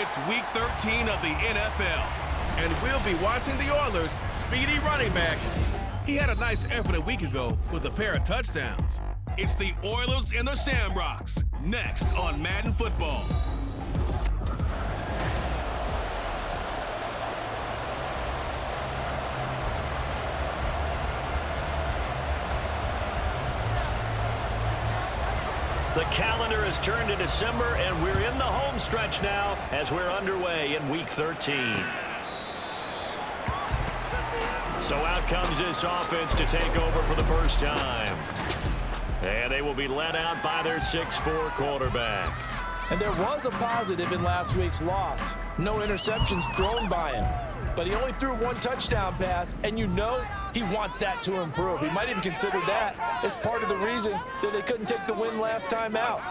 It's Week 13 of the NFL, and we'll be watching the Oilers' speedy running back. He had a nice effort a week ago with a pair of touchdowns. It's the Oilers and the Shamrocks, next on Madden Football. The calendar has turned to December, and we're in the home stretch now as we're underway in Week 13. So out comes this offense to take over for the first time. And they will be led out by their 6'4" quarterback. And there was a positive in last week's loss. No interceptions thrown by him. But he only threw one touchdown pass, and you know he wants that to improve. He might even consider that as part of the reason that they couldn't take the win last time out.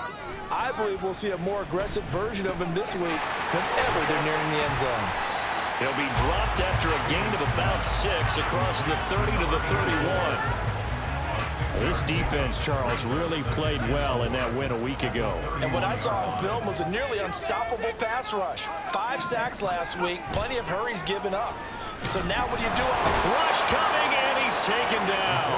I believe we'll see a more aggressive version of him this week whenever they're nearing the end zone. He'll be dropped after a gain of about 6 across the 30 to the 31. This defense, Charles, really played well in that win a week ago. And what I saw on film was a nearly unstoppable pass rush. 5 sacks last week, plenty of hurries given up. So now what do you do? Rush coming, and he's taken down.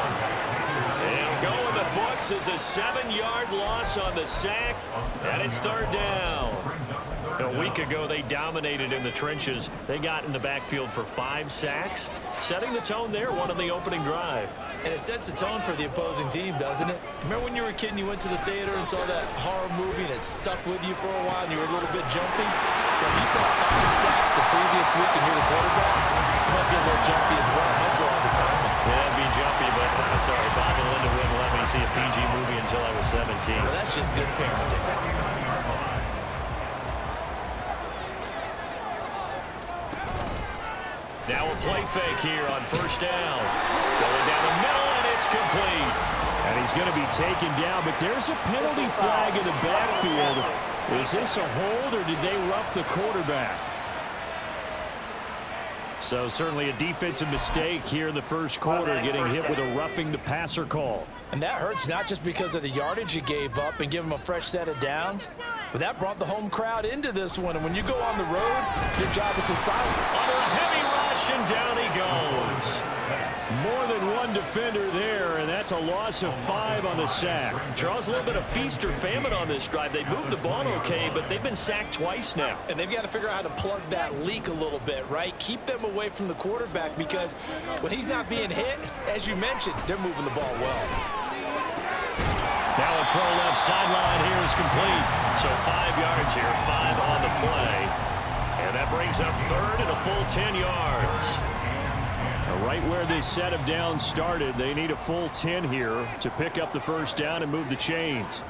And go in the books as a 7-yard loss on the sack, and it's 3rd down. A week ago, they dominated in the trenches. They got in the backfield for 5 sacks, setting the tone there, one on the opening drive. And it sets the tone for the opposing team, doesn't it? Remember when you were a kid and you went to the theater and saw that horror movie and it stuck with you for a while and you were a little bit jumpy? Well, if you saw 5 sacks the previous week and you're the quarterback, you might be a little jumpy as well. It might throw off his timing. Yeah, it'd be jumpy, but I'm sorry, Bob and Linda wouldn't let me see a PG movie until I was 17. Well, that's just good parenting. Now a play fake here on 1st down. Going down the middle, and it's complete. And he's going to be taken down, but there's a penalty flag in the backfield. Is this a hold, or did they rough the quarterback? So certainly a defensive mistake here in the first quarter, getting hit with a roughing the passer call. And that hurts not just because of the yardage you gave up and give them a fresh set of downs, but that brought the home crowd into this one. And when you go on the road, your job is to silence. Under a heavy rush, and down he goes. More than one defender there, and that's a loss of 5 on the sack. Charles, a little bit of feast or famine on this drive. They moved the ball okay, but they've been sacked twice now. And they've got to figure out how to plug that leak a little bit, right? Keep them away from the quarterback, because when he's not being hit, as you mentioned, they're moving the ball well. Now a throw left sideline here is complete. So 5 yards here, 5 on the play. And that brings up 3rd and a full 10 yards. Right where this set of downs started, they need a full 10 here to pick up the 1st down and move the chains.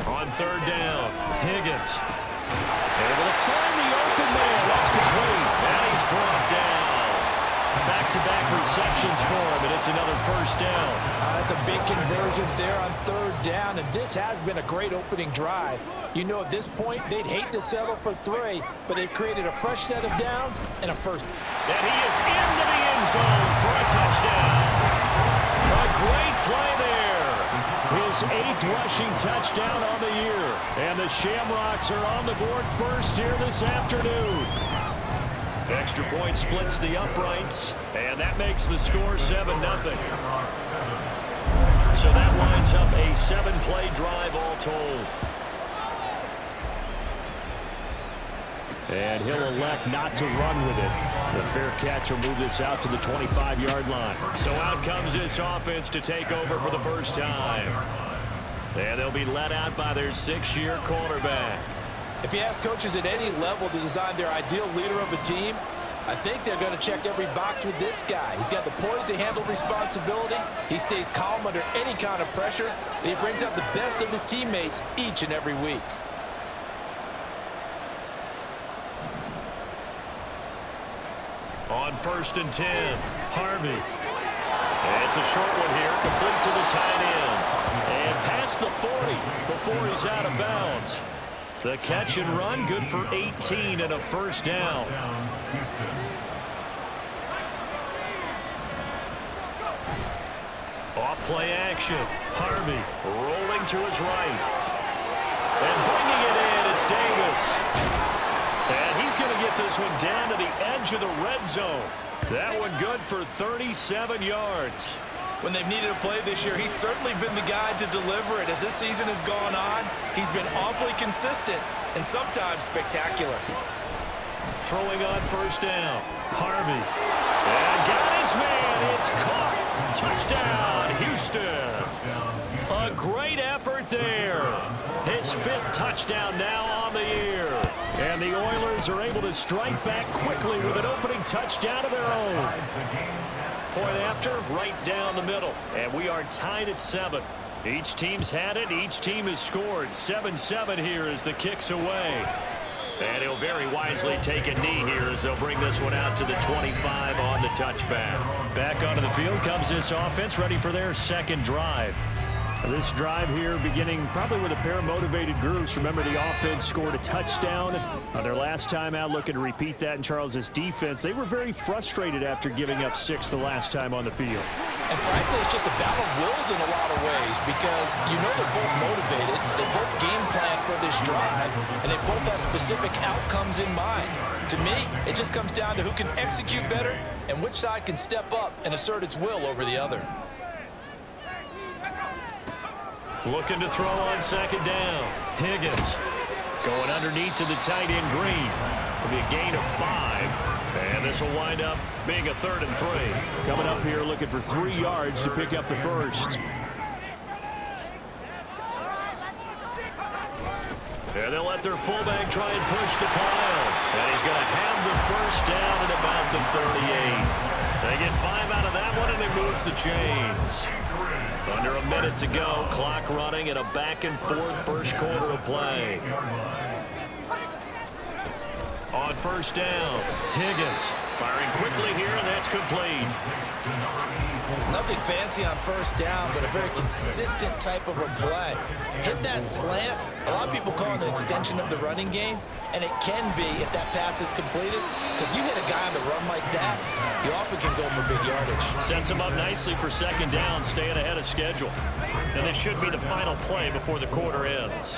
On 3rd down, Higgins. Able to find the open man. That's complete. And he's brought down. Back-to-back receptions for him, and it's another 1st down. That's a big conversion there on 3rd down, and this has been a great opening drive. You know, at this point, they'd hate to settle for 3, but they've created a fresh set of downs and a 1st. And he is into the end zone for a touchdown. A great play there. His 8th rushing touchdown on the year. And the Shamrocks are on the board first here this afternoon. Extra point splits the uprights, and that makes the score 7-0. So that winds up a 7-play drive all told. And he'll elect not to run with it. The fair catch will move this out to the 25-yard line. So out comes this offense to take over for the first time. And they'll be led out by their 6-year quarterback. If you ask coaches at any level to design their ideal leader of a team, I think they're going to check every box with this guy. He's got the poise to handle responsibility. He stays calm under any kind of pressure. And he brings out the best of his teammates each and every week. On 1st and 10, Harvey. And it's a short one here, complete to the tight end. And past the 40 before he's out of bounds. The catch and run, good for 18 and a 1st down. Off play action. Harvey rolling to his right. And bringing it in, it's Davis. And he's going to get this one down to the edge of the red zone. That one good for 37 yards. When they've needed a play this year, he's certainly been the guy to deliver it. As this season has gone on, he's been awfully consistent and sometimes spectacular. Throwing on first down. Harvey. And got his man. It's caught. Touchdown, Houston. A great effort there. His 5th touchdown now on the year. And the Oilers are able to strike back quickly with an opening touchdown of their own. Point after, right down the middle. And we are tied at 7. Each team's had it. Each team has scored. 7-7 here as the kick's away. And he'll very wisely take a knee here as they'll bring this one out to the 25 on the touchback. Back onto the field comes this offense, ready for their second drive. This drive here beginning probably with a pair of motivated groups. Remember, the offense scored a touchdown on their last time out, looking to repeat that in Charles's defense. They were very frustrated after giving up 6 the last time on the field. And frankly, it's just a battle of wills in a lot of ways because you know they're both motivated, they both game plan for this drive, and they both have specific outcomes in mind. To me, it just comes down to who can execute better and which side can step up and assert its will over the other. Looking to throw on second down. Higgins going underneath to the tight end Green. It'll be a gain of 5. And this will wind up being a 3rd and 3. Coming up here looking for 3 yards to pick up the first. And they'll let their fullback try and push the pile. And he's going to have the first down at about the 38. They get 5 out of that one, and he moves the chains. Under a minute to go. Clock running and a back-and-forth first quarter of play. On first down, Higgins firing quickly here, and that's complete. Nothing fancy on first down, but a very consistent type of a play. Hit that slant. A lot of people call it an extension of the running game, and it can be if that pass is completed, because you hit a guy on the run like that, you often can go for big yardage. Sets him up nicely for second down, staying ahead of schedule. And this should be the final play before the quarter ends.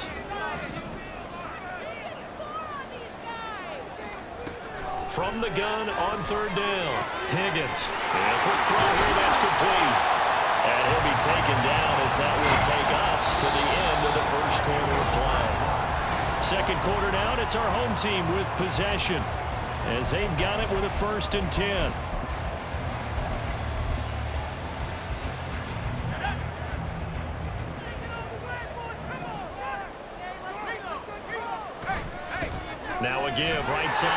From the gun on third down, Higgins. And a quick throw here, that's complete. And he'll be taken down as that will take us to the end of the first quarter of play. Second quarter down, it's our home team with possession as they've got it with a 1st and 10. Now a give right side.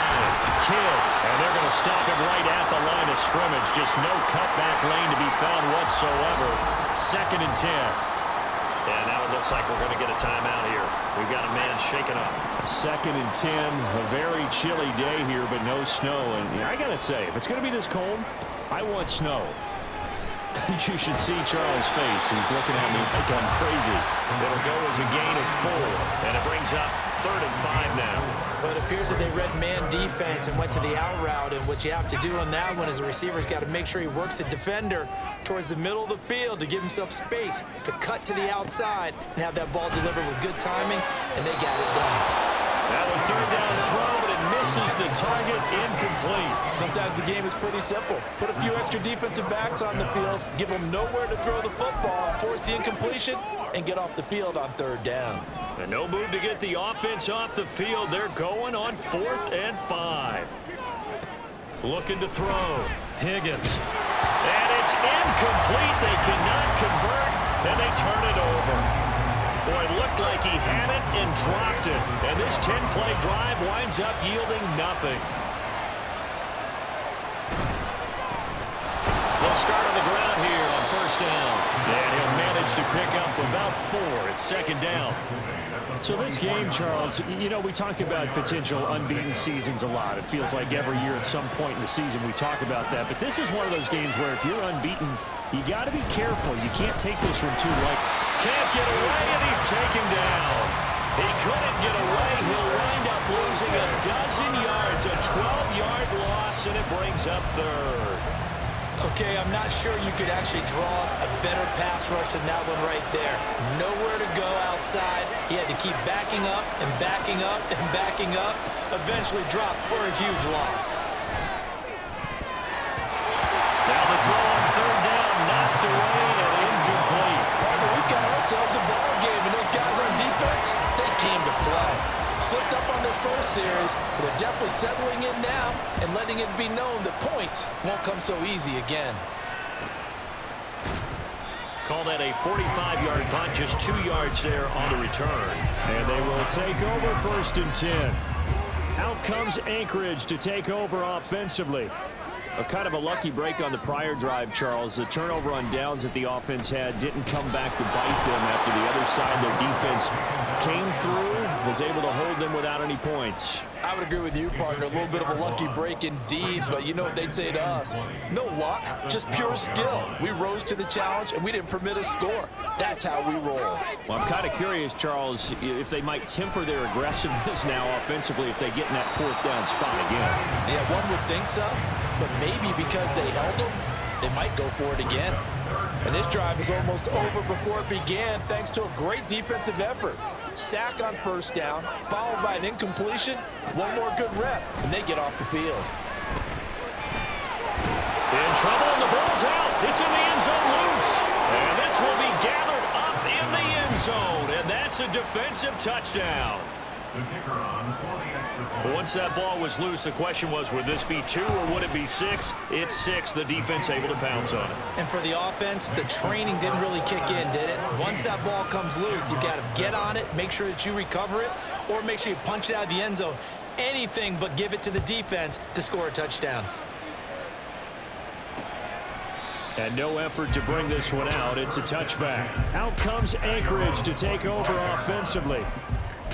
Kidd. And they're going to stop him right at the line of scrimmage. Just no cutback lane to be found whatsoever. 2nd and 10. And now it looks like we're going to get a timeout here. We've got a man shaken up. 2nd and 10. A very chilly day here, but no snow. And I got to say, if it's going to be this cold, I want snow. You should see Charles' face. He's looking at me like I'm crazy. It'll go as a gain of 4. And it brings up 3rd and 5 now. But it appears that they read man defense and went to the out route. And what you have to do on that one is the receiver's got to make sure he works the defender towards the middle of the field to give himself space to cut to the outside and have that ball delivered with good timing, and they got it done. That one 3rd down throw, but it misses the target, incomplete. Sometimes the game is pretty simple. Put a few extra defensive backs on the field, give them nowhere to throw the football, force the incompletion, and get off the field on 3rd down. And no move to get the offense off the field. They're going on 4th and 5. Looking to throw. Higgins. And it's incomplete. They cannot convert, and they turn it over. Boy, it looked like he had it and dropped it. And this 10-play drive winds up yielding nothing. They'll start on the ground here on first down. And he'll manage to pick up about 4. It's 2nd down. So this game, Charles, you know, we talk about potential unbeaten seasons a lot. It feels like every year at some point in the season we talk about that. But this is one of those games where if you're unbeaten, you got to be careful. You can't take this one too light. Can't get away, and he's taken down. He couldn't get away. He'll wind up losing a dozen yards, a 12-yard loss, and it brings up 3rd. Okay, I'm not sure you could actually draw a better pass rush than that one right there. Nowhere to go outside. He had to keep backing up and backing up and backing up, eventually dropped for a huge loss. Now the throw on third down, knocked away and incomplete. Partner, we've got ourselves a ball game, and those guys on defense, they came to play. Slipped up on their first series, but they're definitely settling in now and letting it be known that points won't come so easy again. Call that a 45-yard punt, just 2 yards there on the return. And they will take over 1st and 10. Out comes Anchorage to take over offensively. A kind of a lucky break on the prior drive, Charles. The turnover on downs that the offense had didn't come back to bite them after the other side. Their defense came through, was able to hold them without any points. I would agree with you, partner. A little bit of a lucky break indeed, but you know what they'd say to us? No luck, just pure skill. We rose to the challenge, and we didn't permit a score. That's how we roll. Well, I'm kind of curious, Charles, if they might temper their aggressiveness now offensively if they get in that 4th down spot again. Yeah, one would think so, but maybe because they held them, they might go for it again. And this drive is almost over before it began thanks to a great defensive effort. Sack on 1st down, followed by an incompletion, one more good rep, and they get off the field. In trouble, and the ball's out. It's in the end zone loose. And this will be gathered up in the end zone, and that's a defensive touchdown. Once that ball was loose, the question was, would this be 2 or would it be 6? It's 6. The defense able to pounce on it. And for the offense, the training didn't really kick in, did it? Once that ball comes loose, you've got to get on it, make sure that you recover it, or make sure you punch it out of the end zone. Anything but give it to the defense to score a touchdown. And no effort to bring this one out. It's a touchback. Out comes Anchorage to take over offensively.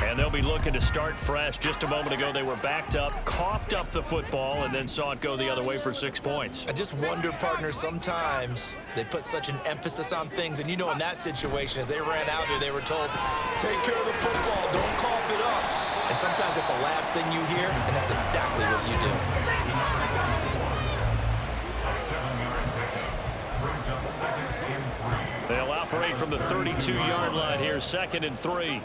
And they'll be looking to start fresh. Just a moment ago, they were backed up, coughed up the football, and then saw it go the other way for 6 points. I just wonder, partner, sometimes they put such an emphasis on things. And you know, in that situation, as they ran out there, they were told, take care of the football, don't cough it up. And sometimes that's the last thing you hear, and that's exactly what you do. They'll operate from the 32-yard line here, 2nd and 3.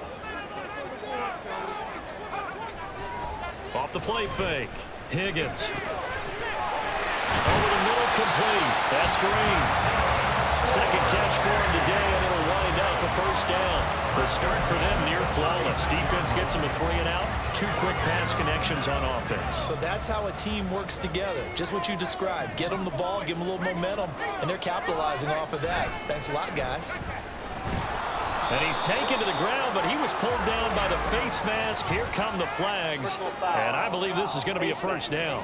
Off the play fake. Higgins. Over the middle, complete. That's Green. 2nd catch for him today, and it'll wind up a 1st down. The start for them near flawless. Defense gets them a 3 and out. 2 quick pass connections on offense. So that's how a team works together. Just what you described. Get them the ball, give them a little momentum, and they're capitalizing off of that. Thanks a lot, guys. And he's taken to the ground, but he was pulled down by the face mask. Here come the flags. And I believe this is going to be a 1st down.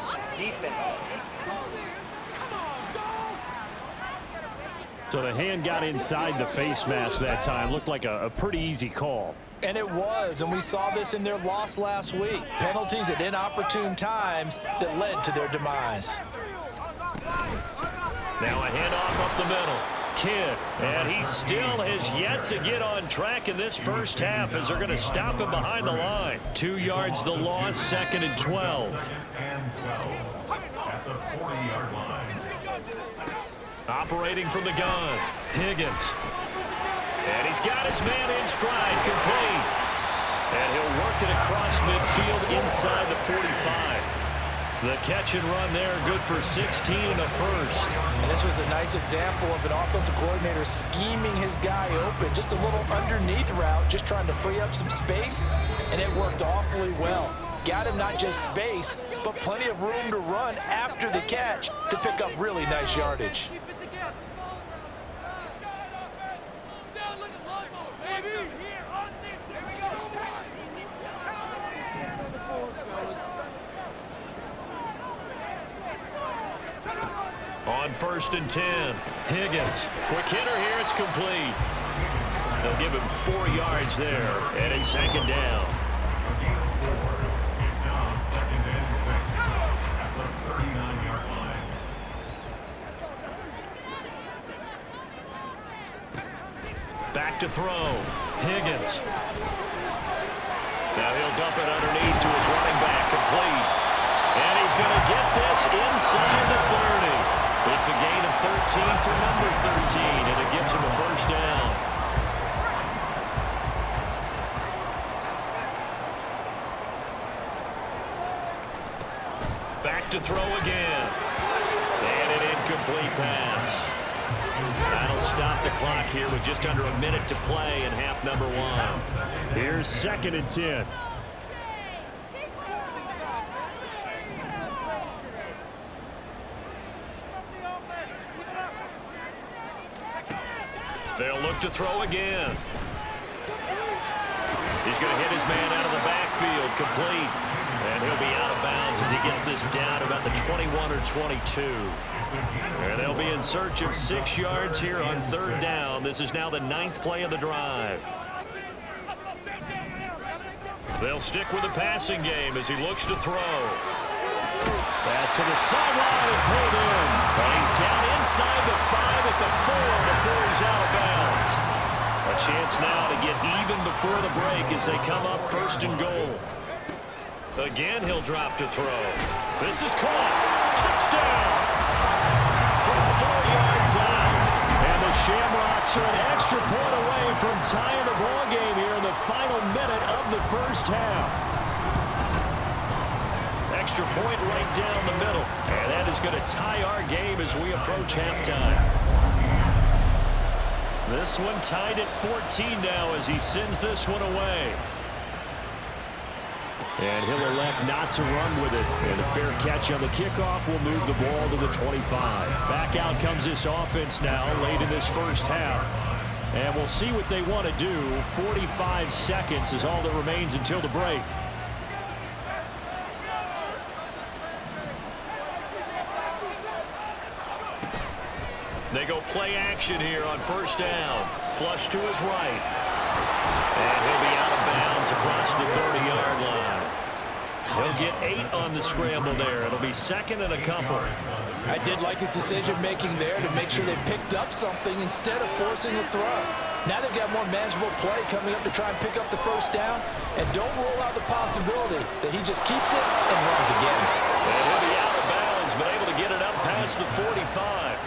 So the hand got inside the face mask that time. Looked like a pretty easy call. And it was, and we saw this in their loss last week. Penalties at inopportune times that led to their demise. Now a handoff up the middle. Kidd, and he still has yet to get on track in this first half as they're going to stop him behind the line. 2 yards the loss, 2nd and 12. Operating from the gun, Higgins. And he's got his man in stride, complete. And he'll work it across midfield inside the 45. The catch and run there, good for 16 and a 1st. And this was a nice example of an offensive coordinator scheming his guy open. Just a little underneath route, just trying to free up some space, and it worked awfully well. Got him not just space, but plenty of room to run after the catch to pick up really nice yardage. On 1st and 10, Higgins. Quick hitter here, it's complete. They'll give him 4 yards there, and it's 2nd down. Back to throw, Higgins. Now he'll dump it underneath to his running back, complete. And he's going to get this inside the 30. It's a gain of 13 for number 13, and it gives him a 1st down. look to throw again. And an incomplete pass. That'll stop the clock here with just under a minute to play in half number one. Here's 2nd and 10. They'll look to throw again. He's going to hit his man out of the backfield, complete. And he'll be out of bounds as he gets this down about the 21 or 22. And they'll be in search of 6 yards here on 3rd down. This is now the 9th play of the drive. They'll stick with the passing game as he looks to throw. Pass to the sideline and pulled in. But he's down inside the 5 at the 4 before he's out of bounds. A chance now to get even before the break as they come up 1st and goal. Again, he'll drop to throw. This is caught. Touchdown! From 4 yards out. And the Shamrocks are an extra point away from tying the ball game here in the final minute of the 1st half. Extra point right down the middle. And that is going to tie our game as we approach halftime. This one tied at 14 now as he sends this one away. And he'll elect not to run with it. And a fair catch on the kickoff will move the ball to the 25. Back out comes this offense now late in this 1st half. And we'll see what they want to do. 45 seconds is all that remains until the break. They go play action here on 1st down. Flush to his right. And he'll be out of bounds across the 30-yard line. He'll get 8 on the scramble there. It'll be 2nd and a couple. I did like his decision-making there to make sure they picked up something instead of forcing a throw. Now they've got more manageable play coming up to try and pick up the 1st down. And don't rule out the possibility that he just keeps it and runs again. And he'll be out of bounds, but able to get it up past the 45.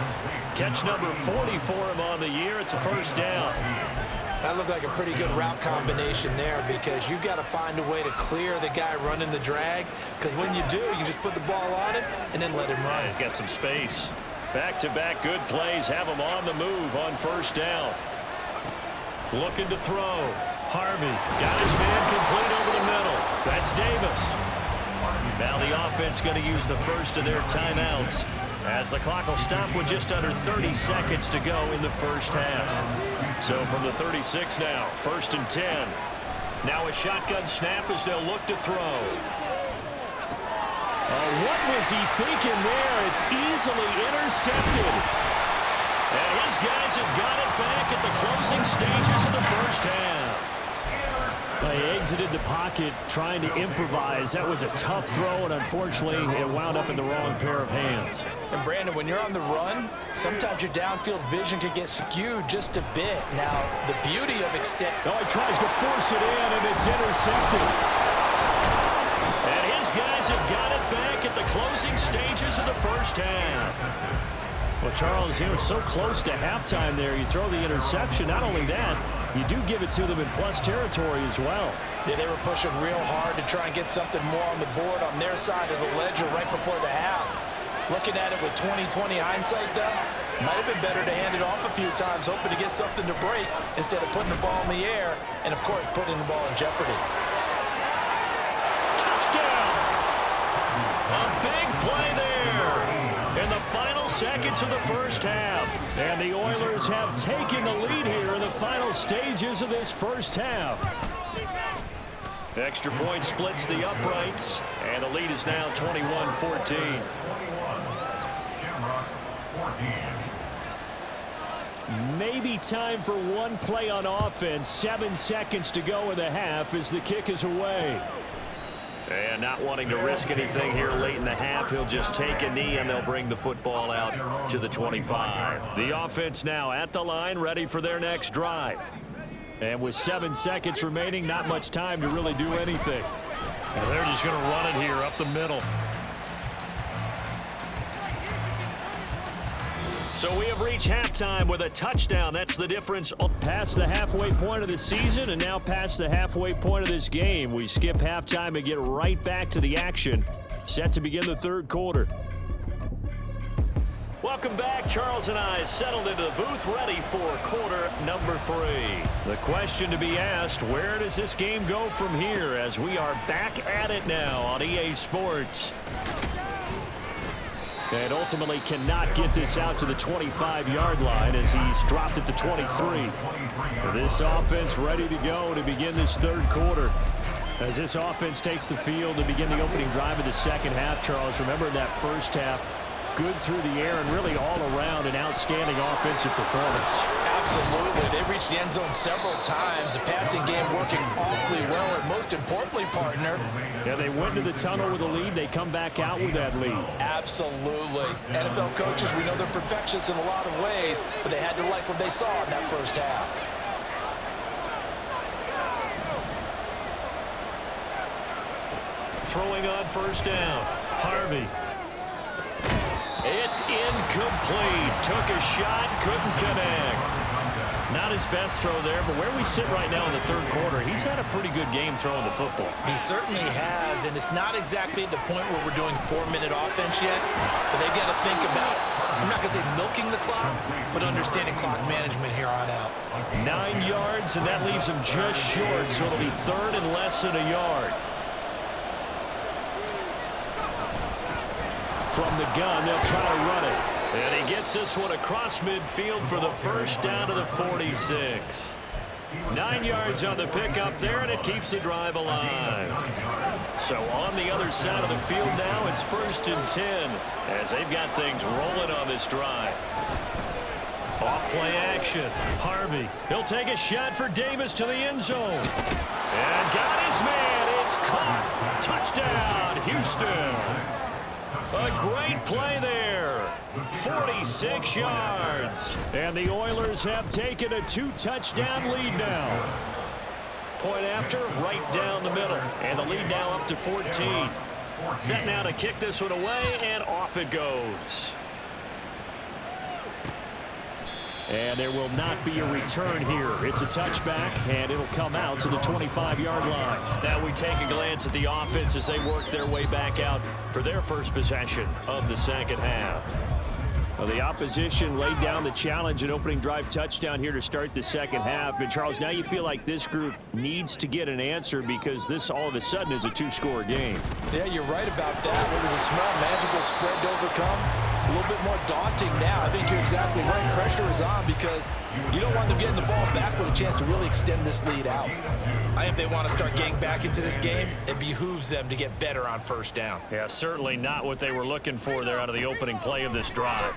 Catch number 40 for him on the year. It's a 1st down. That looked like a pretty good route combination there because you've got to find a way to clear the guy running the drag, because when you do, you just put the ball on him and then let him run. Yeah, he's got some space. Back-to-back good plays have him on the move on 1st down. Looking to throw. Harvey got his man complete over the middle. That's Davis. Now the offense going to use the first of their timeouts as the clock will stop with just under 30 seconds to go in the 1st half. So from the 36 now, 1st and 10. Now a shotgun snap as they'll look to throw. What was he thinking there? It's easily intercepted. And his guys have got it back at the closing stages of the 1st half. They exited the pocket trying to improvise. That was a tough throw, and unfortunately, it wound up in the wrong pair of hands. And Brandon, when you're on the run, sometimes your downfield vision can get skewed just a bit. Now, the beauty of extend... Oh, he tries to force it in, and it's intercepted. And his guys have got it back at the closing stages of the 1st half. Well, Charles, you know, so close to halftime there. You throw the interception. Not only that, you do give it to them in plus territory as well. Yeah, they were pushing real hard to try and get something more on the board on their side of the ledger right before the half. Looking at it with 20/20 hindsight, though, might have been better to hand it off a few times, hoping to get something to break instead of putting the ball in the air and, of course, putting the ball in jeopardy. Touchdown! A big play there in the final seconds of the 1st half. And the Oilers have taken the lead here in the final stages of this 1st half. Extra point splits the uprights, and the lead is now 21-14. Maybe time for one play on offense. 7 seconds to go in the half as the kick is away. And not wanting to risk anything here late in the half, he'll just take a knee and they'll bring the football out to the 25. The offense now at the line, ready for their next drive. And with 7 seconds remaining, not much time to really do anything. And they're just going to run it here up the middle. So we have reached halftime with a touchdown. That's the difference past the halfway point of the season and now past the halfway point of this game. We skip halftime and get right back to the action. Set to begin the third quarter. Welcome back. Charles and I settled into the booth ready for quarter number 3. The question to be asked, where does this game go from here as we are back at it now on EA Sports? And ultimately cannot get this out to the 25-yard line as he's dropped at the 23. This offense ready to go to begin this third quarter. As this offense takes the field to begin the opening drive of the second half, Charles, remember in that first half, good through the air and really all around an outstanding offensive performance. Absolutely. They reached the end zone several times. The passing game working awfully well, and most importantly, partner. Yeah, they went to the tunnel with a lead. They come back out with that lead. Absolutely. NFL coaches, we know they're perfectionists in a lot of ways, but they had to like what they saw in that first half. Throwing on first down. Harvey. It's incomplete. Took a shot, couldn't connect. Not his best throw there, but where we sit right now in the third quarter, he's had a pretty good game throwing the football. He certainly has, and it's not exactly at the point where we're doing 4-minute offense yet, but they've got to think about, I'm not going to say milking the clock, but understanding clock management here on out. 9 yards, and that leaves him just short, so it'll be third and less than a yard. From the gun, they'll try to run it. And he gets this one across midfield for the first down to the 46. 9 yards on the pickup there, and it keeps the drive alive. So on the other side of the field now, it's 1st and 10 as they've got things rolling on this drive. Off-play action. Harvey, he'll take a shot for Davis to the end zone. And got his man. It's caught. Touchdown, Houston. A great play there. 46 yards. And the Oilers have taken a 2-touchdown lead now. Point after, right down the middle. And the lead now up to 14. Set now to kick this one away, and off it goes. And there will not be a return here. It's a touchback, and it'll come out to the 25-yard line. Now we take a glance at the offense as they work their way back out for their first possession of the second half. Well, the opposition laid down the challenge and opening drive touchdown here to start the second half. And, Charles, now you feel like this group needs to get an answer because this all of a sudden is a 2-score game. Yeah, you're right about that. It was a small, manageable spread to overcome. A little bit more daunting now. I think you're exactly right. Pressure is on because you don't want them getting the ball back with a chance to really extend this lead out. I think if they want to start getting back into this game, it behooves them to get better on first down. Yeah, certainly not what they were looking for there out of the opening play of this drive.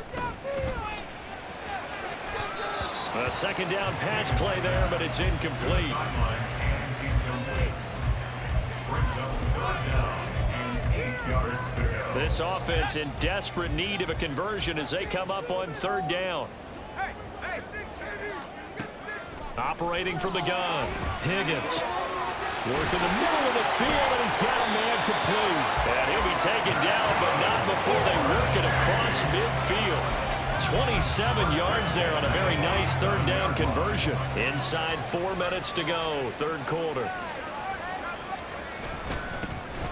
A second down pass play there, but it's incomplete. This offense in desperate need of a conversion as they come up on third down. Operating from the gun, Higgins. Working the middle of the field, and he's got a man complete. And he'll be taken down, but not before they work it across midfield. 27 yards there on a very nice third down conversion. Inside 4 minutes to go, third quarter.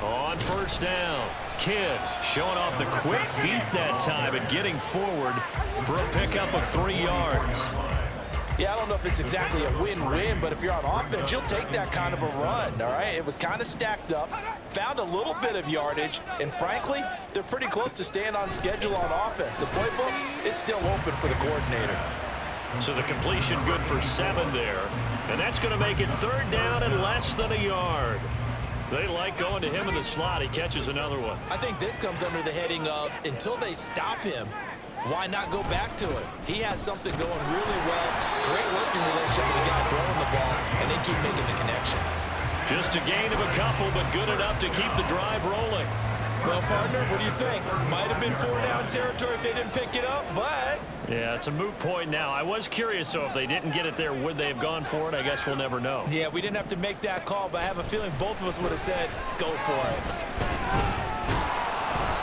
On first down, Kidd showing off the quick feet that time and getting forward for a pickup of 3 yards. Yeah, I don't know if it's exactly a win-win, but if you're on offense, you'll take that kind of a run, all right? It was kind of stacked up, found a little bit of yardage, and frankly, they're pretty close to staying on schedule on offense. The playbook is still open for the coordinator. So the completion good for 7 there, and that's going to make it third down and less than a yard. They like going to him in the slot. He catches another one. I think this comes under the heading of until they stop him, why not go back to it? He has something going really well. Great working relationship with the guy throwing the ball, and they keep making the connection. Just a gain of a couple, but good enough to keep the drive rolling. Well, partner, what do you think? Might have been 4-down territory if they didn't pick it up, but... Yeah, it's a moot point now. I was curious, so if they didn't get it there, would they have gone for it? I guess we'll never know. Yeah, we didn't have to make that call, but I have a feeling both of us would have said, go for it.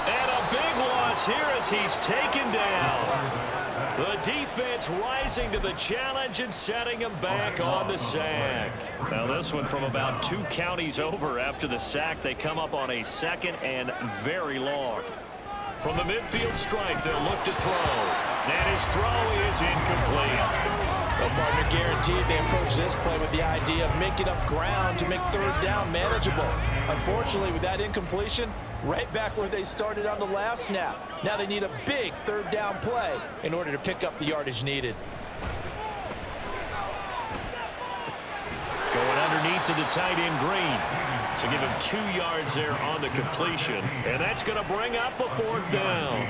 And a big loss here as he's taken down. The defense rising to the challenge and setting him back on the sack. Now this one from about 2 counties over after the sack. They come up on a 2nd and very long. From the midfield stripe, they'll look to throw. And his throw is incomplete. Well, partner, guaranteed they approach this play with the idea of making up ground to make 3rd down manageable. Unfortunately, with that incompletion, right back where they started on the last snap. Now they need a big 3rd down play in order to pick up the yardage needed. Going underneath to the tight end Green. So give him 2 yards there on the completion. And that's going to bring up a 4th down.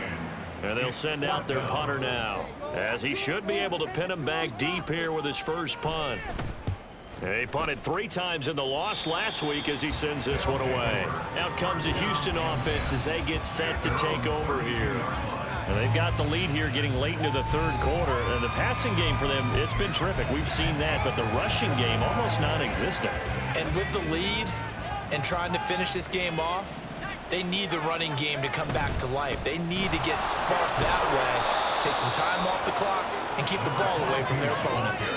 And they'll send out their punter now, as he should be able to pin him back deep here with his first punt. He punted 3 times in the loss last week as he sends this one away. Out comes the Houston offense as they get set to take over here. And they've got the lead here getting late into the 3rd quarter. And the passing game for them, it's been terrific. We've seen that, but the rushing game almost non-existent. And with the lead and trying to finish this game off, they need the running game to come back to life. They need to get sparked that way, take some time off the clock, and keep the ball away from their opponents.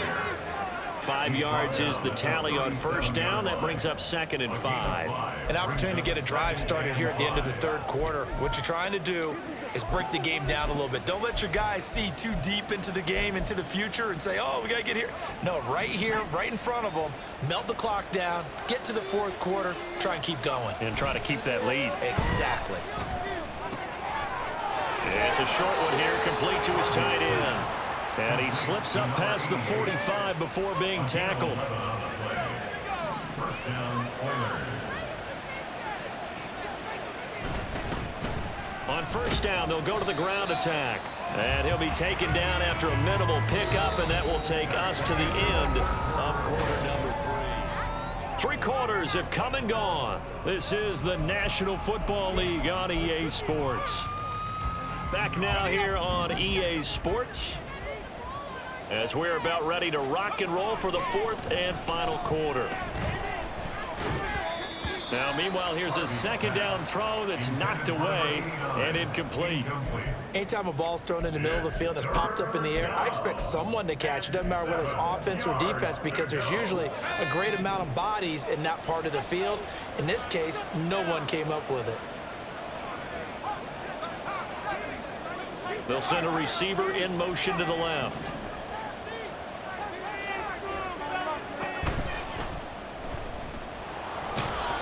5 yards is the tally on 1st down. That brings up 2nd and 5. An opportunity to get a drive started here at the end of the 3rd quarter. What you're trying to do is break the game down a little bit. Don't let your guys see too deep into the game, into the future, and say, oh, we got to get here. No, right here, right in front of them, melt the clock down, get to the 4th quarter, try and keep going. And try to keep that lead. Exactly. It's a short one here, complete to his tight end. And he slips up past the 45 before being tackled. On 1st down, they'll go to the ground attack. And he'll be taken down after a minimal pickup, and that will take us to the end of quarter number 3. 3 quarters have come and gone. This is the National Football League on EA Sports. Back now here on EA Sports, as we're about ready to rock and roll for the 4th and final quarter. Now, meanwhile, here's a 2nd down throw that's knocked away and incomplete. Anytime a ball's thrown in the middle of the field that's popped up in the air, I expect someone to catch it. Doesn't matter whether it's offense or defense, because there's usually a great amount of bodies in that part of the field. In this case, no one came up with it. They'll send a receiver in motion to the left.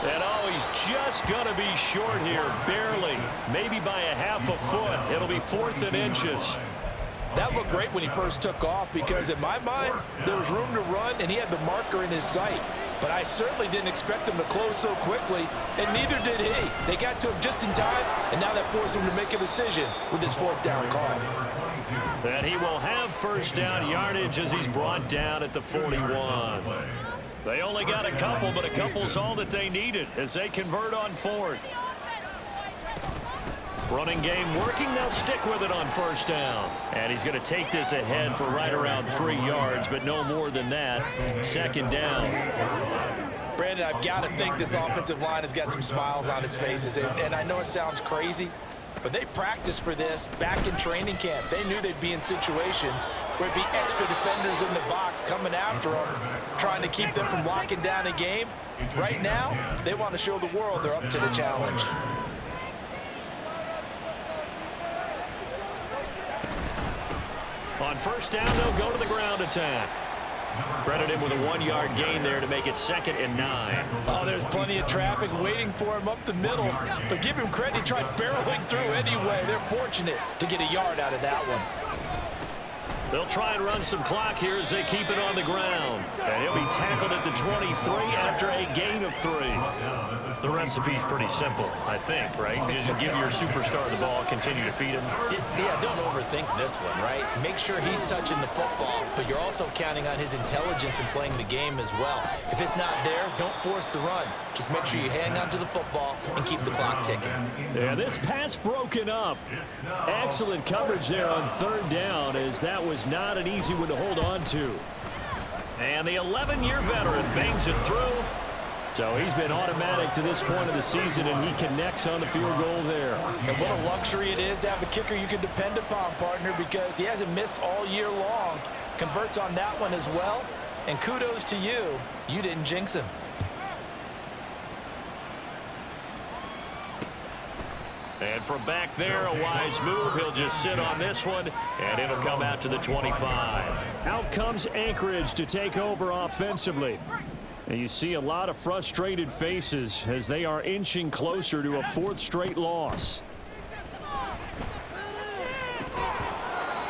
And oh, he's just going to be short here, barely, maybe by a half a foot. It'll be 4th and inches. That looked great when he first took off, because in my mind, there was room to run, and he had the marker in his sight. But I certainly didn't expect him to close so quickly, and neither did he. They got to him just in time, and now that forced him to make a decision with his 4th down call. And he will have 1st down yardage as he's brought down at the 41. They only got a couple, but a couple's all that they needed as they convert on 4th. Running game working. They'll stick with it on 1st down. And he's going to take this ahead for right around 3 yards, but no more than that. 2nd down. Brandon, I've got to think this offensive line has got some smiles on its faces. And I know it sounds crazy, but they practiced for this back in training camp. They knew they'd be in situations where it'd be extra defenders in the box coming after them, trying to keep them from locking down a game. Right now, they want to show the world they're up to the challenge. On 1st down, they'll go to the ground attack. Credit him with a 1-yard gain there to make it 2nd and 9. Oh, there's plenty of traffic waiting for him up the middle. But give him credit, he tried barreling through anyway. They're fortunate to get a yard out of that one. They'll try and run some clock here as they keep it on the ground. And he'll be tackled at the 23 after a gain of 3. The recipe's pretty simple, I think, right? Just give your superstar the ball, continue to feed him. Yeah, don't overthink this one, right? Make sure he's touching the football, but you're also counting on his intelligence in playing the game as well. If it's not there, don't force the run. Just make sure you hang on to the football and keep the clock ticking. Yeah, this pass broken up. Excellent coverage there on 3rd down, as that was not an easy one to hold on to. And the 11-year veteran bangs it through. So he's been automatic to this point of the season, and he connects on the field goal there. And what a luxury it is to have a kicker you can depend upon, partner, because he hasn't missed all year long. Converts on that one as well. And kudos to you. You didn't jinx him. And from back there, a wise move. He'll just sit on this one, and it'll come out to the 25. Out comes Anchorage to take over offensively. And you see a lot of frustrated faces as they are inching closer to a fourth straight loss.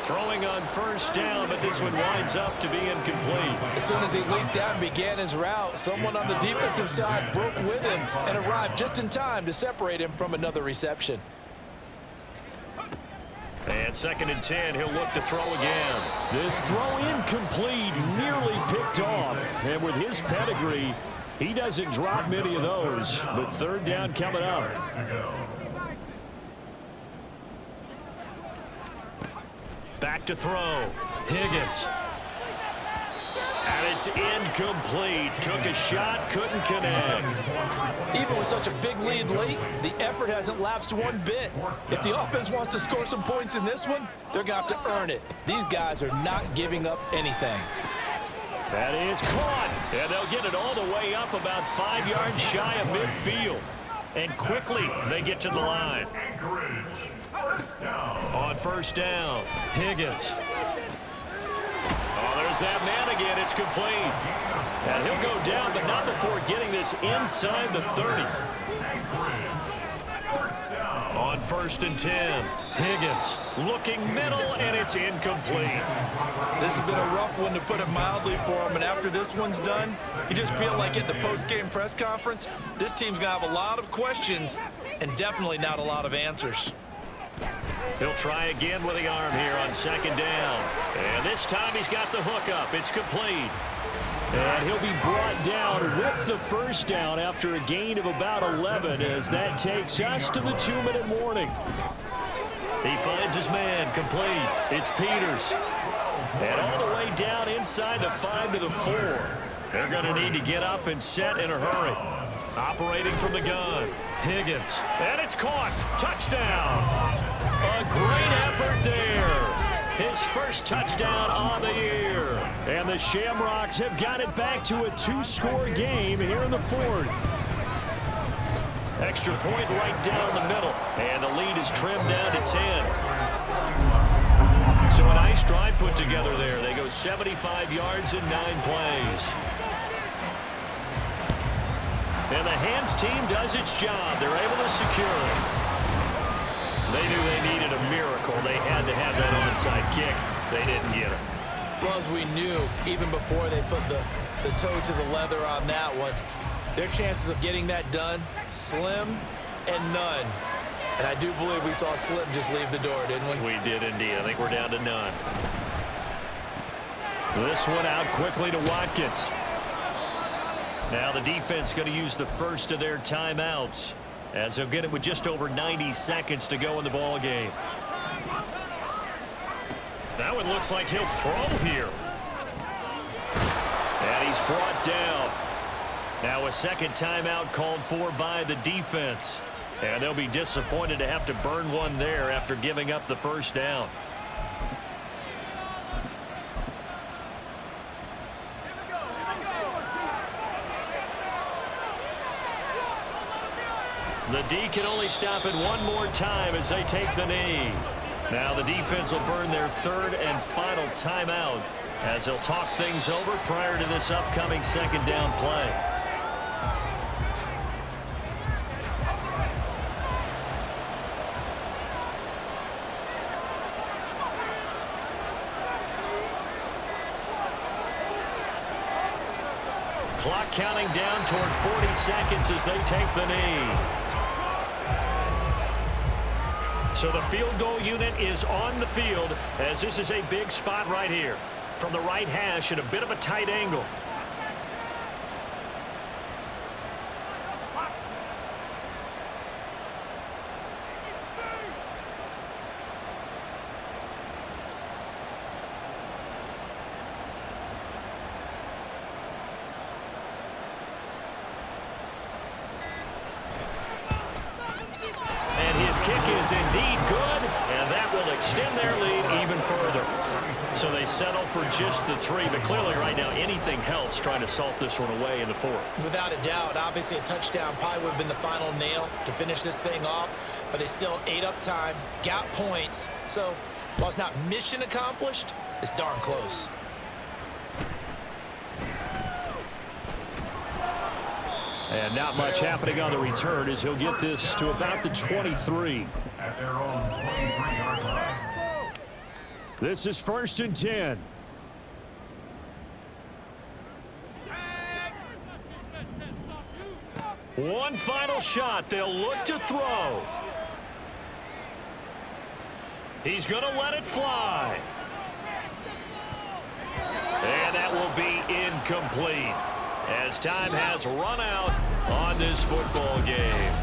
Throwing on first down, but this one winds up to be incomplete. As soon as he leaped out and began his route, someone on the defensive side broke with him and arrived just in time to separate him from another reception. And 2nd and 10, he'll look to throw again. This throw incomplete, nearly picked off. And with his pedigree, he doesn't drop many of those. But 3rd down coming up. Back to throw. Higgins. And it's incomplete. Took a shot, couldn't connect. Even with such a big lead late, the effort hasn't lapsed one bit. If the offense wants to score some points in this one, they're going to have to earn it. These guys are not giving up anything. That is caught. And they'll get it all the way up about 5 yards shy of midfield. And quickly they get to the line. On first down, Higgins. Oh, there's that man again. It's complete. And he'll go down, but not before getting this inside the 30. On 1st and 10, Higgins looking middle, and it's incomplete. This has been a rough one, to put it mildly, for him. And after this one's done, you just feel like at the post-game press conference, this team's going to have a lot of questions and definitely not a lot of answers. He'll try again with the arm here on 2nd down. And this time he's got the hook up. It's complete. And he'll be brought down with the first down after a gain of about 11 as that takes us to the 2-minute warning. He finds his man, complete. It's Peters. And all the way down inside the 5 to the 4. They're going to need to get up and set in a hurry. Operating from the gun, Higgins. And it's caught. Touchdown. A great effort there. His first touchdown on the year. And the Shamrocks have got it back to a 2-score game here in the 4th. Extra point right down the middle. And the lead is trimmed down to 10. So a nice drive put together there. They go 75 yards in 9 plays. And the hands team does its job. They're able to secure it. They knew they needed a miracle. They had to have that onside kick. They didn't get it. Well, as we knew, even before they put the toe to the leather on that one, their chances of getting that done, slim and none. And I do believe we saw Slim just leave the door, didn't we? We did indeed. I think we're down to none. This one out quickly to Watkins. Now the defense going to use the first of their timeouts, as they'll get it with just over 90 seconds to go in the ball game. That one looks like he'll throw here. And he's brought down. Now a second timeout called for by the defense. And they'll be disappointed to have to burn one there after giving up the first down. The D can only stop it one more time as they take the knee. Now the defense will burn their third and final timeout as they'll talk things over prior to this upcoming second down play. Clock counting down toward 40 seconds as they take the knee. So the field goal unit is on the field as this is a big spot right here. From the right hash at a bit of a tight angle. is indeed good, and that will extend their lead even further. So they settle for just the 3, but clearly right now anything helps trying to salt this one away in the 4th. Without a doubt, obviously a touchdown probably would have been the final nail to finish this thing off, but they still ate up time, got points. So while it's not mission accomplished, it's darn close. And not much happening on the return as he'll get this to about the 23. At their own 23-yard line. This is 1st and 10. One final shot. They'll look to throw. He's going to let it fly. And that will be incomplete as time has run out on this football game.